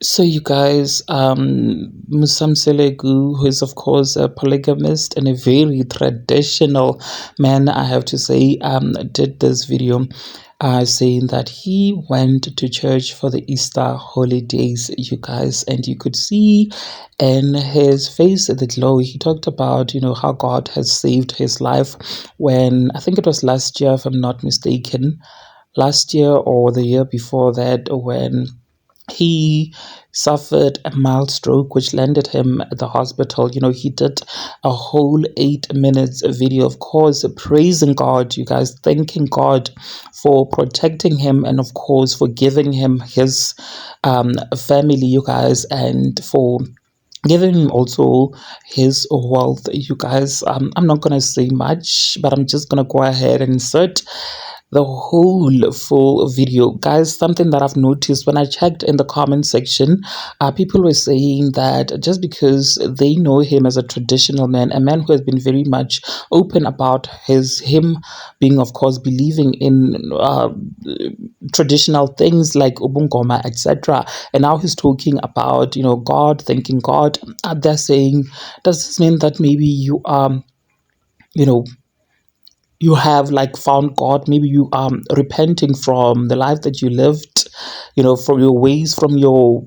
So you guys, Musam Selegu, who is of course a polygamist and a very traditional man, I have to say, did this video saying that he went to church for the Easter holidays, you guys, and you could see in his face the glow. He talked about, how God has saved his life when, I think it was last year, if I'm not mistaken, last year or the year before that, when he suffered a mild stroke which landed him at the hospital. He did a whole 8 minutes video, of course, praising God, you guys, thanking God for protecting him and, of course, for giving him his family, you guys, and for giving him also his wealth, you guys. I'm not going to say much, but I'm just going to go ahead and insert the whole full video, guys. Something that I've noticed when I checked in the comment section, people were saying that just because they know him as a traditional man, a man who has been very much open about him being, of course, believing in traditional things like ubungoma, etc., and now he's talking about God, thanking God. They're saying, does this mean that maybe you you know you have like found God? Maybe you are repenting from the life that you lived, from your ways, from your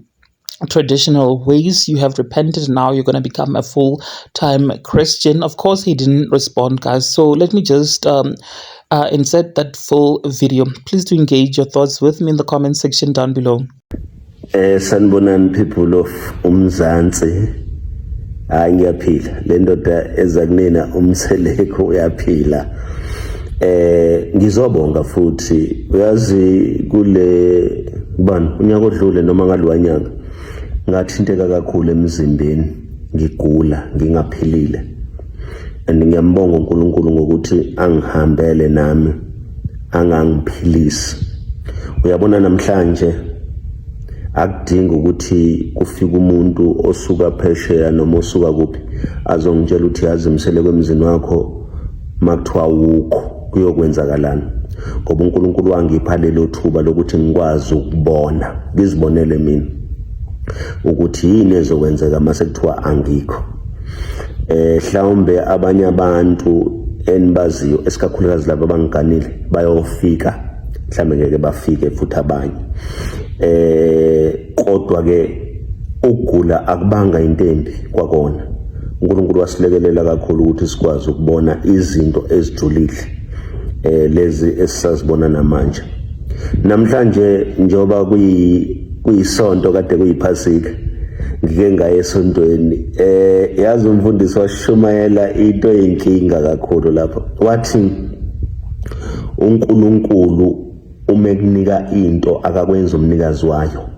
traditional ways. You have repented. Now you're going to become a full-time Christian. Of course, he didn't respond, guys. So let me just insert that full video. Please do engage your thoughts with me in the comment section down below. Sanibonani, people of Umzansi. Ngiyaphila, le ndoda eza kunina uMseleko uyaphila. Ngizobonga futhi, uyazi kule unyaka odlule noma ngalwanyaka ngathinteka kakhulu emzimbeni, ngigula, ngingaphilile. And ngiyambonga uNkulunkulu ngokuthi angihambele nami, angangiphilisi. Uyabona namhlanje akudinga ukuthi kufike umuntu osuka phesheya noma osuka kuphi azongitshela ukuthi yazi Mseleko emzini wakho makuthiwa ukho kuyokwenzakalana, ngoba uNkulunkulu wangipha lelo thuba lokuthi ngikwazi ukubona, ngizibonele mina ukuthi yini ezokwenzeka mase kuthiwa angikho. Mhlawumbe abanye abantu enibaziyo esikakhulukazi laba abangiganile bayofika, mhlawumbe ngeke bafike futhi abanye. Kodwa ke ukugula akubanga intembi kwakona. uNkulunkulu wasilekelela kakhulu ukuthi sikwazi ukubona izinto ezijulile lezi esisazibona namanje. Namhlanje njoba kuyisonto kade kuyiphasika, ngike ngaye esontweni. Yazi umfundisi washumayela into eyinkinga kakhulu lapho. Wathi uNkulunkulu uma kunika into akakwenza umnikazi wayo,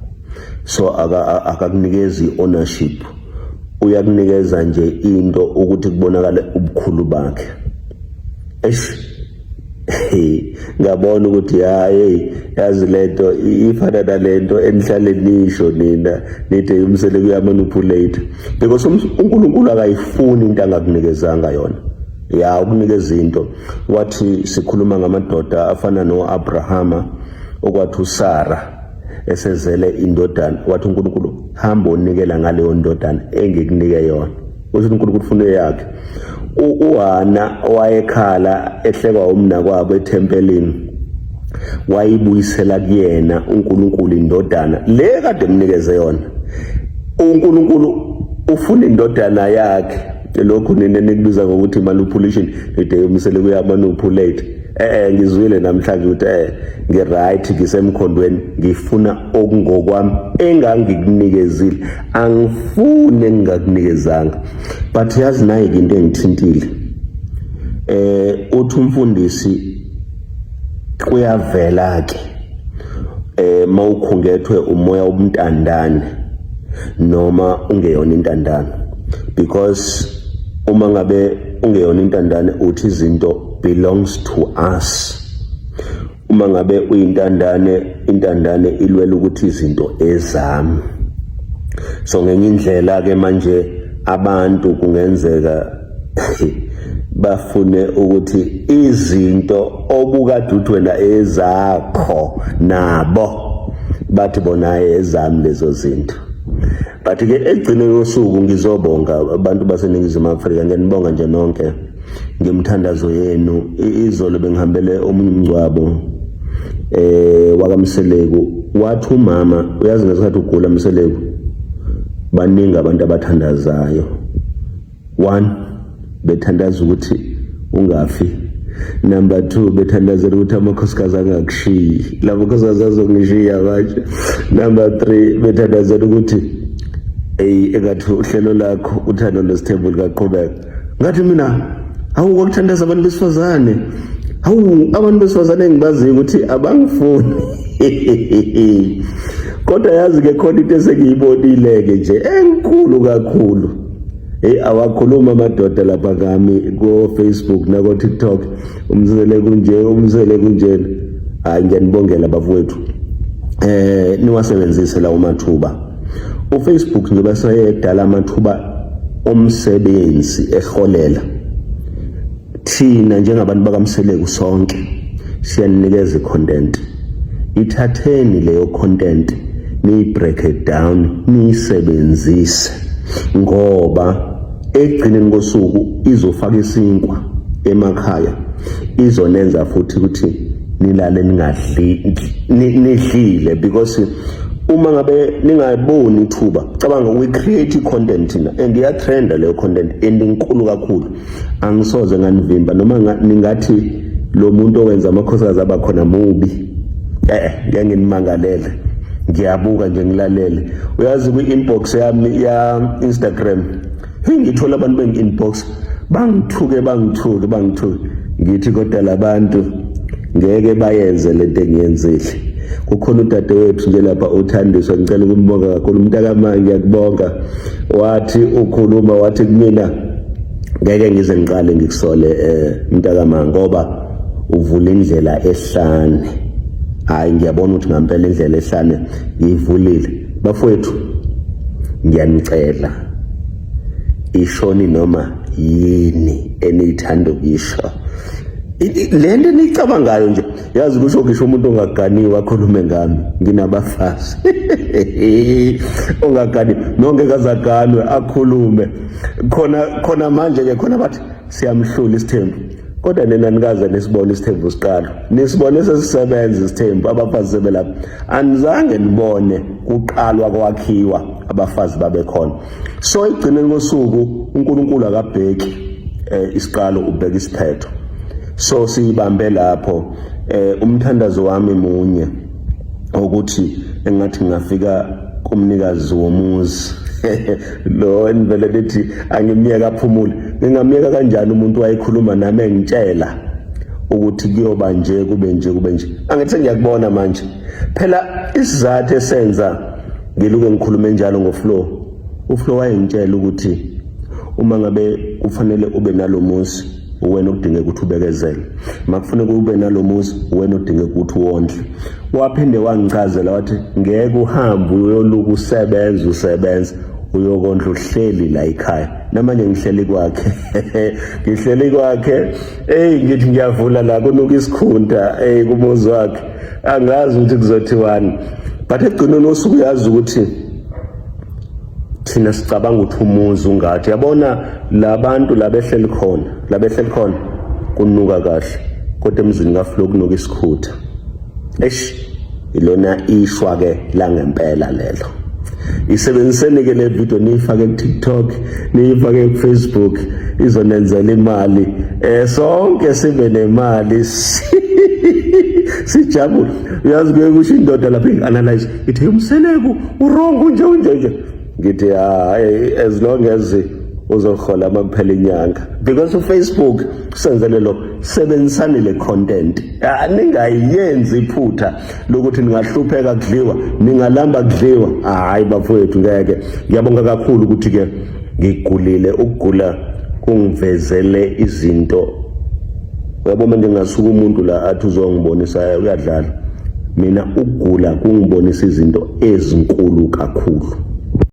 so akakunikezi ownership, uyakunikeza nje into ukuthi kubonakale ubukhulu bakhe. Ngabona ukuthi yazi lento ifana nalento enihlale nisho nina nithi uMseleko uyamanipulate, because uNkulunkulu akayifuni into angakunikezanga yona. Ukunikeza into. Wathi sikhuluma ngamadoda afana noAbrahama, okwathi uSara esezele indodana, wathi uNkulunkulu hamba unikela ngaleyo ndodana engikunike yona. Uthi uNkulunkulu ufune yakhe. uHana wayekhala ehlekwa umnakwabo ethempelini, wayibuyisela kuyena uNkulunkulu indodana le kade emnikeze yona. uNkulunkulu ufuna indodana yakhe. Lokhu nina nikubiza ngokuthi manipulation, ide uMseleko uyamanipulate. Ngizwile namhlanje ukuthi ngiright, ngisemkhondweni, ngifuna okungokwami engangikunikezile, angifune engingakunikezanga. But yazi nayi into engithintile. Uthi umfundisi kuyavela ke mawukhungethwe umoya womntandane noma ungeyona intandane, because uma ngabe ungeyona intandane uthi izinto belongs to us. Uma ngabe uyintandane, intandane ilwela ukuthi izinto ezami. So ngenye indlela ke manje abantu kungenzeka bafune ukuthi izinto obukade uthi wena ezakho nabo bathi bona ezami lezo zinto. But ke egcineni kosuku ngizobonga abantu baseNingizimu Afrika, ngiyanibonga nje nonke ngemthandazo yenu. Izolo bengihambele omunye umngcwabo wakaMseleku, wathi umama, uyazi ngesikhathi ugula Mseleku baningi abantu abathandazayo. 1, bethandaza ukuthi ungafi. Number 2, bethandazela ukuthi amakhosikazi angakushiyi, labo makhosikazi azongishiya manje. Number 3, bethandazela ukuthi engathi uhlelo lakho uthando lwesithembu likaqhubeka. Ngathi mina hawu kwakuthandaza abantu besifazane, hawu abantu besifazane engibaziyo ukuthi abangifuni. Kodwa yazi ke khona into esengiyibonile-ke nje enkulu kakhulu. Awakhuluma amadoda lapha ngami ko-Facebook nako-TikTok, umzele kunje. Hayi, ngiyanibongela bafowethu, niwasebenzise lawo mathuba. uFacebook nje basayedala amathuba omsebenzi eholela. Thina njengabantu bakaMseleku sonke siyanikeza icontent. Ithatheni leyo content ni-break it down, niyisebenzise, ngoba egcineni kosuku izofaka isinkwa emakhaya, izonenza futhi ukuthi nilale nidlile, because uma ngabe ningayiboni ithuba, cabanga we create content na, and iya trenda leyo content and inkulu kakhulu. Angisoze nganivimba noma ningathi lo muntu owenza amakhosikazi abakhona mubi, ngiyanginimangalele, ngiyabuka nje ngilalele. Uyazi kwi-inbox yami ya Instagram ngithola abantu bengi-inbox bangithuke ngithi kodwa labantu ngeke bayenze lento engiyenzile. Kukhona udadewethu nje lapha uThandiswa, ngicela ukumbonga kakhulu, umntakama ngiyakubonga, wathi ukhuluma wathi kumina ngeke ngize ngiqale ngikusole mntakama ngoba uvula indlela ehlane. Hayi, ngiyabona ukuthi ngampela indlela ehlane ngiyivulile. Bafowethu ngiyanicela, ishoni noma yini eniyithanda ukuyisho, lento nicabangayo nje, yazi kusho ngisho umuntu ongaganiwe akhulume ngami, nginabafazi ongaganiwe nonke kazaganwe akhulume khona manje ke khona bathi siyamhlula isithembu, kodwa nina nikaze nisibone isithembu siqala, nisibone sesisebenza isithembu, abafazi sebelapha. Anizange nibone kuqalwa kwakhiwa abafazi babekhona. So egcineni kosuku uNkulunkulu akabheki isiqalo, ubheka isiphetho. So siyibambe lapho. Umthandazo wami munye ukuthi engathi ngafika kumnikazi womuzi lo enivele lithi angimiyeka aphumule. Ngingamiyeka kanjani umuntu wayekhuluma nami engitshela ukuthi kuyoba nje kube nje. Angithi ngiyakubona manje phela isizathu esenza ngiluke ngikhulume njalo ngoFlow. uFlow wayengitshela ukuthi uma ngabe kufanele ube nalomuzi, uwena udinge ukuthi ubekezele. Makufanele ube nalomuzi, uwena udinge ukuthi uwondle. Waphinde wangichazela wathi ngeke uhambe uyoluka usebenza uyokondla uhleli la ekhaya. Namanje ngihleli kwakhe ngithi ngiyavula la kunuka isikhunta kumuzi wakhe, angazi ukuthi kuzothiwani. But egcineni osuku yazi ukuthi thina sicabanga ukuthi umuzi ungathi, yabona labantu labehleli khona kunuka kahle, kodwa emzini kaFlow kunuka isikhutha. Ilona ishwa ke la ngempela lelo. Isebenziseni ke le video, niyifake ku-TikTok, niyifake ku-Facebook, izonenzela imali. Sonke sibe nemali sijabule. Uyazi kuye kusho indoda lapha ngi-analyze ithi uMseleku urongo nje. Ngithi as long as uzohola makuphela inyanga, because uFacebook usenzele lo, sebenzisani le content. Ningayenzi iphutha lokuthi ningahlupheka kudliwa, ningalamba kudliwa. Hayi bafowethu, ngeke. Ngiyabonga kakhulu ukuthi ke ngigulile. Ukugula kungivezele izinto. Uyabona nje ngasuka umuntu la athi uzongibonisa uyadlala, mina ukugula kungibonisa izinto ezinkulu kakhulu.